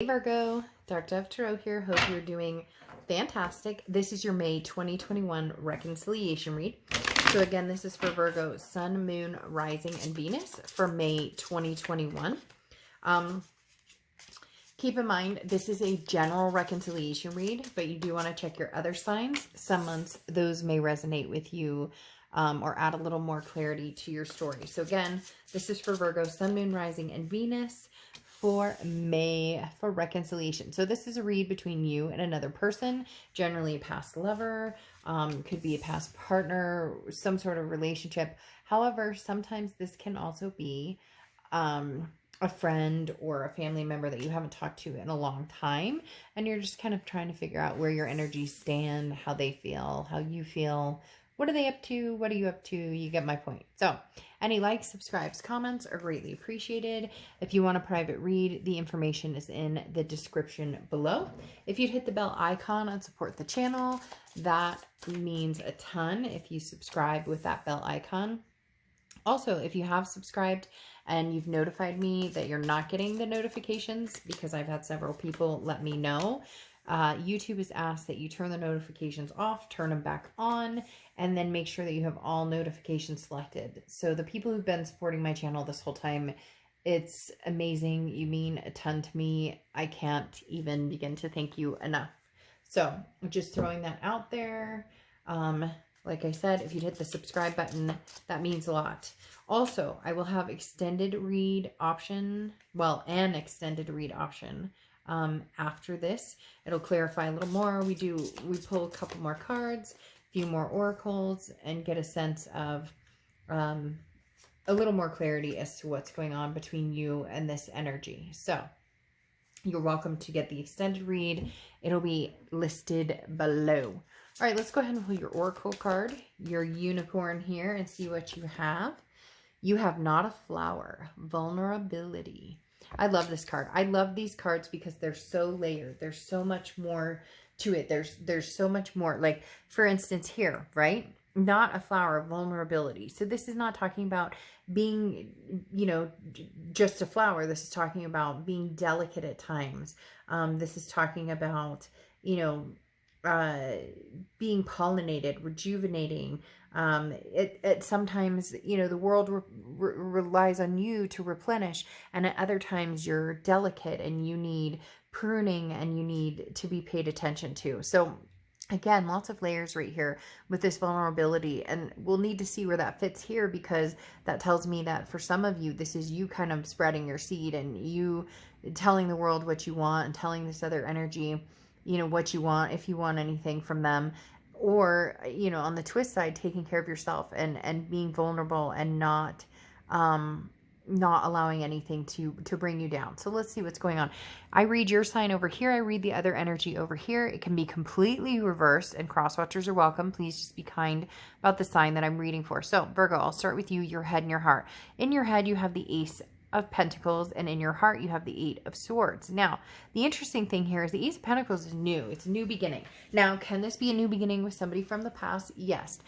Hey Virgo, Dark Dove Tarot here. Hope you're doing fantastic. This is your May 2021 reconciliation read. So again, this is for Virgo, Sun, Moon, Rising, and Venus for May 2021. Keep in mind, this is a general reconciliation read, but you do want to check your other signs. Some months, those may resonate with you or add a little more clarity to your story. So again, this is for Virgo, Sun, Moon, Rising, and Venus for May for reconciliation. So this is a read between you and another person, generally a past lover, could be a past partner, some sort of relationship. However, sometimes this can also be a friend or a family member that you haven't talked to in a long time, and you're just kind of trying to figure out where your energies stand, how they feel, how you feel. What are they up to? What are you up to? You get my point. So any likes, subscribes, comments are greatly appreciated. If you want a private read, the information is in the description below. If you'd hit the bell icon and support the channel, that means a ton if you subscribe with that bell icon. Also, if you have subscribed and you've notified me that you're not getting the notifications, because I've had several people let me know, YouTube has asked that you turn the notifications off, turn them back on, and then make sure that you have all notifications selected. So the people who've been supporting my channel this whole time, it's amazing. You mean a ton to me. I can't even begin to thank you enough. So just throwing that out there. Like I said, if you'd hit the subscribe button, that means a lot. Also, I will have extended read option, well, an extended read option after this. It'll clarify a little more. We pull a couple more cards, a few more oracles, and get a sense of a little more clarity as to what's going on between you and this energy. So you're welcome to get the extended read. It'll be listed below. All right, let's go ahead and pull your oracle card, your unicorn here, and see what you have. You have not a flower, vulnerability. I love this card. I love these cards because they're so layered. There's so much more to it. There's so much more. Like, for instance, here, right? Not a flower, vulnerability. So this is not talking about being, you know, just a flower. This is talking about being delicate at times. This is talking about, you know, being pollinated, rejuvenating. It sometimes, you know, the world relies on you to replenish, and at other times you're delicate and you need pruning and you need to be paid attention to. So again, lots of layers right here with this vulnerability, and we'll need to see where that fits here, because that tells me that for some of you, this is you kind of spreading your seed and you telling the world what you want and telling this other energy, you know, what you want, if you want anything from them. Or, you know, on the twist side, taking care of yourself and being vulnerable and not allowing anything to bring you down. So let's see what's going on. I read your sign over here. I read the other energy over here. It can be completely reversed, and cross-watchers are welcome. Please just be kind about the sign that I'm reading for. So Virgo, I'll start with you, your head and your heart. In your head, you have the Ace of Pentacles, and in your heart you have the Eight of Swords. Now, the interesting thing here is the Ace of Pentacles is new. It's a new beginning. Now, can this be a new beginning with somebody from the past? Yes,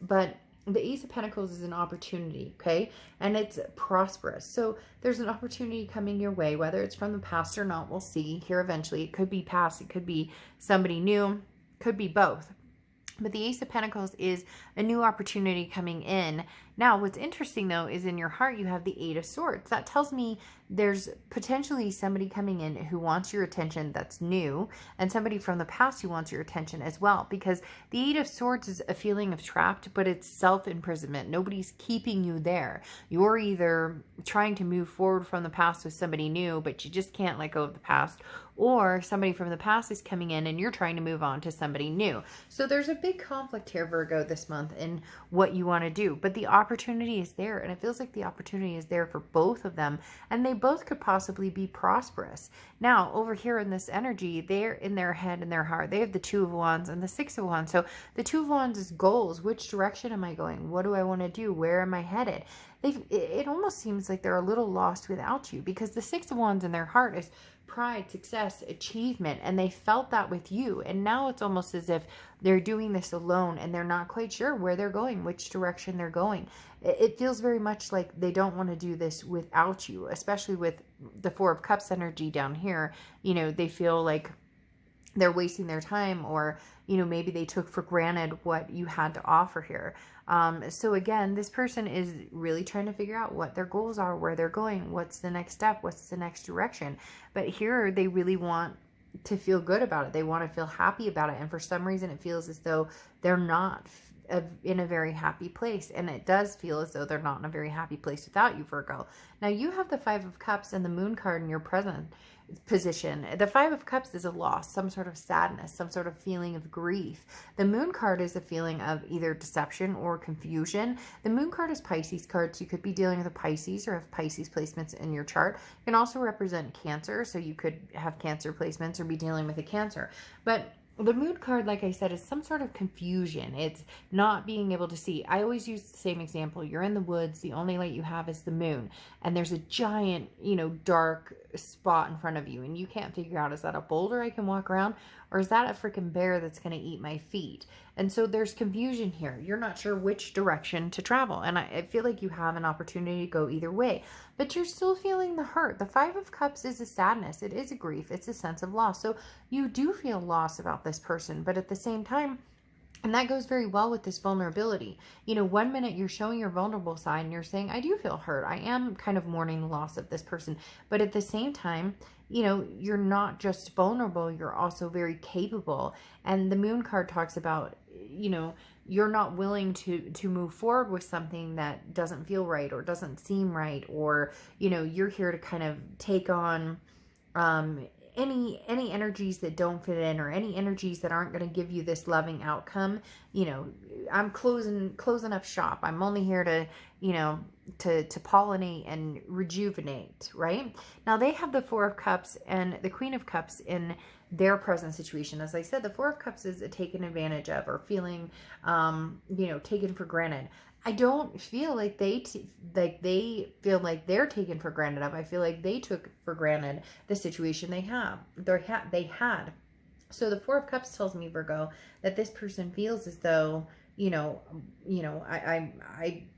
but the Ace of Pentacles is an opportunity, okay? And it's prosperous. So there's an opportunity coming your way, whether it's from the past or not, we'll see here eventually. It could be past, it could be somebody new, could be both. But the Ace of Pentacles is a new opportunity coming in. Now, what's interesting, though, is in your heart, you have the Eight of Swords. That tells me there's potentially somebody coming in who wants your attention that's new, and somebody from the past who wants your attention as well. Because the Eight of Swords is a feeling of trapped, but it's self-imprisonment. Nobody's keeping you there. You're either trying to move forward from the past with somebody new, but you just can't let go of the past, or somebody from the past is coming in and you're trying to move on to somebody new. So there's a big conflict here, Virgo, this month in what you want to do. But the opportunity is there, and it feels like the opportunity is there for both of them, and they both could possibly be prosperous. Now, over here in this energy, they're in their head and their heart. They have the Two of Wands and the Six of Wands. So the Two of Wands is goals. Which direction am I going? What do I want to do? Where am I headed? It almost seems like they're a little lost without you, because the Six of Wands in their heart is pride, success, achievement, and they felt that with you. And now it's almost as if they're doing this alone and they're not quite sure where they're going, which direction they're going. It feels very much like they don't want to do this without you, especially with the Four of Cups energy down here. You know, they feel like they're wasting their time, or, you know, maybe they took for granted what you had to offer here. So again, this person is really trying to figure out what their goals are, where they're going, what's the next step, what's the next direction. But here they really want to feel good about it. They want to feel happy about it. And for some reason, it feels as though they're not in a very happy place. And it does feel as though they're not in a very happy place without you, Virgo. Now you have the Five of Cups and the Moon card in your present position. The Five of Cups is a loss, some sort of sadness, some sort of feeling of grief. The Moon card is a feeling of either deception or confusion. The Moon card is Pisces card, so you could be dealing with a Pisces or have Pisces placements in your chart. It can also represent Cancer, so you could have Cancer placements or be dealing with a Cancer. But the Moon card, like I said, is some sort of confusion. It's not being able to see. I always use the same example. You're in the woods. The only light you have is the moon. And there's a giant, you know, dark spot in front of you. And you can't figure out, is that a boulder I can walk around? Or is that a freaking bear that's going to eat my feet? And so there's confusion here. You're not sure which direction to travel. And I feel like you have an opportunity to go either way. But you're still feeling the hurt. The Five of Cups is a sadness. It is a grief. It's a sense of loss. So you do feel loss about this person. But at the same time, and that goes very well with this vulnerability. You know, one minute you're showing your vulnerable side and you're saying, I do feel hurt. I am kind of mourning the loss of this person. But at the same time, you know, you're not just vulnerable, you're also very capable. And the Moon card talks about, you know, you're not willing to move forward with something that doesn't feel right or doesn't seem right. Or, you know, you're here to kind of take on any energies that don't fit in, or any energies that aren't going to give you this loving outcome. You know, I'm closing up shop. I'm only here to, you know, to pollinate and rejuvenate, right? Now they have the Four of Cups and the Queen of Cups in their present situation. As I said, the Four of Cups is a taken advantage of, or feeling, you know, taken for granted. I don't feel like they feel like they're taken for granted of. I feel like they took for granted the situation they had. So the Four of Cups tells me, Virgo, that this person feels as though, I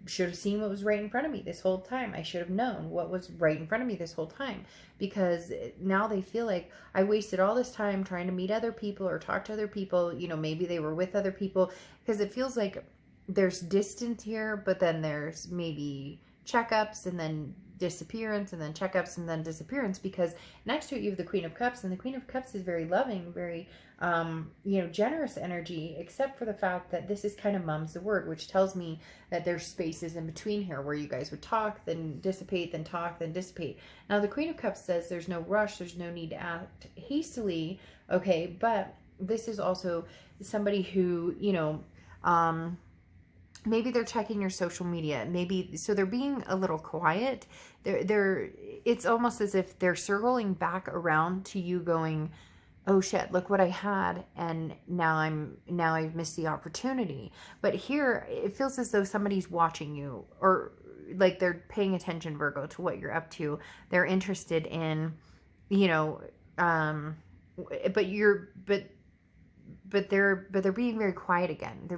should have seen what was right in front of me this whole time. I should have known what was right in front of me this whole time, because now they feel like I wasted all this time trying to meet other people or talk to other people. You know, maybe they were with other people, because it feels like there's distance here, but then there's maybe checkups and then disappearance, and then checkups and then disappearance, because next to it you have the Queen of Cups, and the Queen of Cups is very loving, very generous energy, except for the fact that this is kind of mum's the word, which tells me that there's spaces in between here where you guys would talk, then dissipate, then talk, then dissipate. Now the Queen of Cups says there's no rush, there's no need to act hastily, okay, but this is also somebody who, you know, maybe they're checking your social media, maybe, so they're being a little quiet. It's almost as if they're circling back around to you going, oh shit, look what I had, and now I've missed the opportunity. But here it feels as though somebody's watching you, or like they're paying attention, Virgo, to what you're up to. They're interested in, you know, but they're being very quiet again.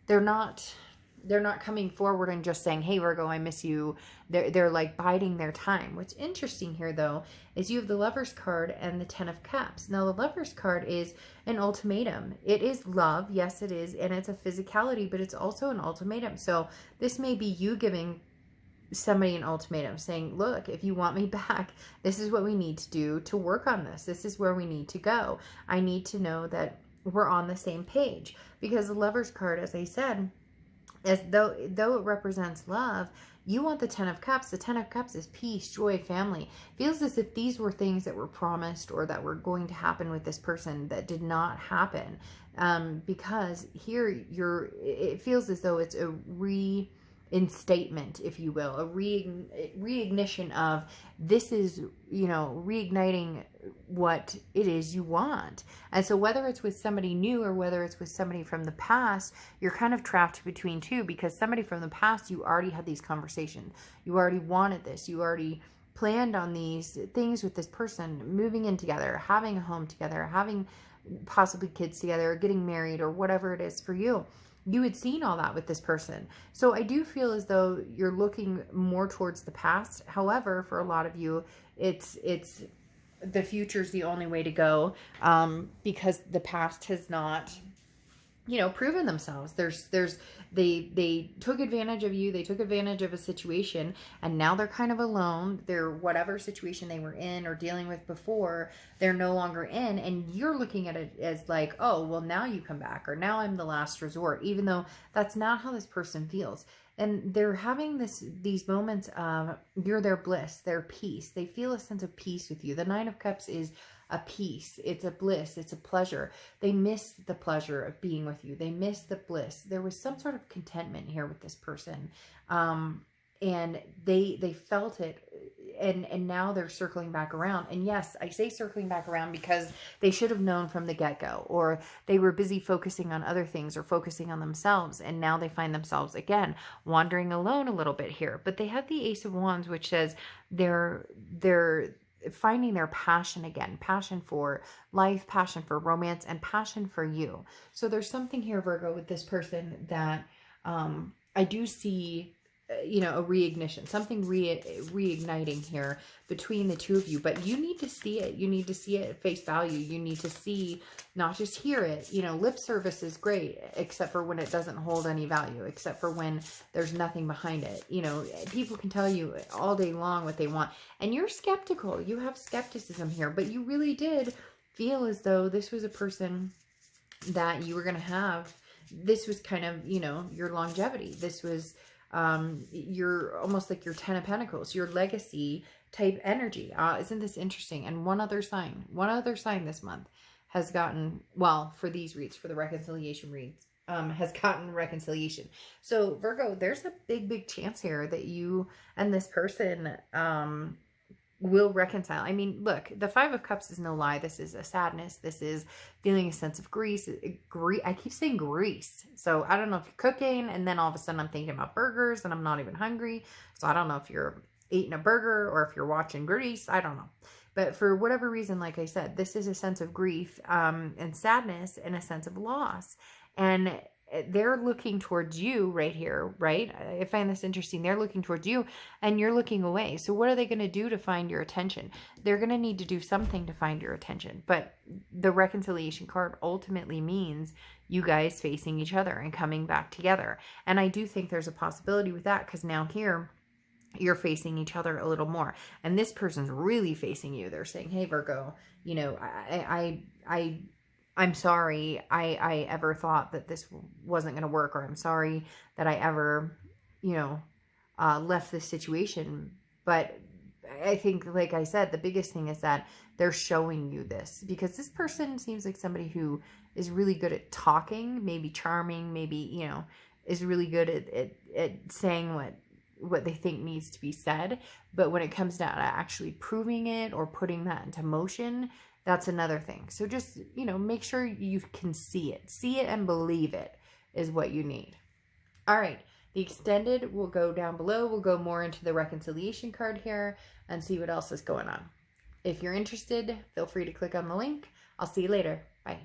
They're not coming forward and just saying, hey, Virgo, I miss you. They're like biding their time. What's interesting here, though, is you have the Lover's card and the Ten of Cups. Now, the Lover's card is an ultimatum. It is love. Yes, it is. And it's a physicality, but it's also an ultimatum. So this may be you giving somebody an ultimatum, saying, look, if you want me back, this is what we need to do to work on this. This is where we need to go. I need to know that we're on the same page, because the Lover's card, as I said, as though it represents love, you want the Ten of Cups. The Ten of Cups is peace, joy, family. Feels as if these were things that were promised or that were going to happen with this person that did not happen, because here it feels as though it's a reinstatement, if you will, a reignition of, this is, you know, reigniting what it is you want. And so whether it's with somebody new or whether it's with somebody from the past, you're kind of trapped between two, because somebody from the past, you already had these conversations, you already wanted this, you already planned on these things with this person, moving in together, having a home together, having possibly kids together, getting married, or whatever it is for you. You had seen all that with this person. So I do feel as though you're looking more towards the past. However, for a lot of you, it's the future is the only way to go, because the past has not, you know, proven themselves. They took advantage of you. They took advantage of a situation, and now they're kind of alone. They're whatever situation they were in or dealing with before, they're no longer in, and you're looking at it as like, oh, well, now you come back, or now I'm the last resort, even though that's not how this person feels. And they're having these moments of you're their bliss, their peace. They feel a sense of peace with you. The Nine of Cups is a peace. It's a bliss. It's a pleasure. They miss the pleasure of being with you. They miss the bliss. There was some sort of contentment here with this person. And they felt it. And now they're circling back around. And yes, I say circling back around because they should have known from the get-go, or they were busy focusing on other things or focusing on themselves. And now they find themselves again wandering alone a little bit here. But they have the Ace of Wands, which says they're finding their passion again, passion for life, passion for romance, and passion for you. So there's something here, Virgo, with this person that I do see, you know, a reignition, something reigniting here between the two of you. But you need to see it. You need to see it at face value. You need to see, not just hear it. You know, lip service is great, except for when it doesn't hold any value, except for when there's nothing behind it. You know, people can tell you all day long what they want, and you're skeptical. You have skepticism here, but you really did feel as though this was a person that you were going to have. This was kind of, you know, your longevity. This was you're almost like your 10 of Pentacles, your legacy type energy. Isn't this interesting? And one other sign this month has gotten, well, for these reads, for the reconciliation reads, has gotten reconciliation. So Virgo, there's a big chance here that you and this person will reconcile. I mean, look, the Five of Cups is no lie. This is a sadness. This is feeling a sense of grease. I keep saying grease. So I don't know if you're cooking, and then all of a sudden I'm thinking about burgers and I'm not even hungry. So I don't know if you're eating a burger or if you're watching Grease. I don't know. But for whatever reason, like I said, this is a sense of grief and sadness and a sense of loss. And they're looking towards you right here, right? I find this interesting. They're looking towards you and you're looking away. So what are they going to do to find your attention? They're going to need to do something to find your attention. But the reconciliation card ultimately means you guys facing each other and coming back together. And I do think there's a possibility with that, because now here you're facing each other a little more. And this person's really facing you. They're saying, hey, Virgo, you know, I'm sorry I ever thought that this wasn't going to work, or I'm sorry that I ever, you know, left this situation. But I think, like I said, the biggest thing is that they're showing you this, because this person seems like somebody who is really good at talking, maybe charming, maybe, you know, is really good at saying what they think needs to be said. But when it comes down to actually proving it or putting that into motion, that's another thing. So just, you know, make sure you can see it. See it and believe it is what you need. All right. The extended will go down below. We'll go more into the reconciliation card here and see what else is going on. If you're interested, feel free to click on the link. I'll see you later. Bye.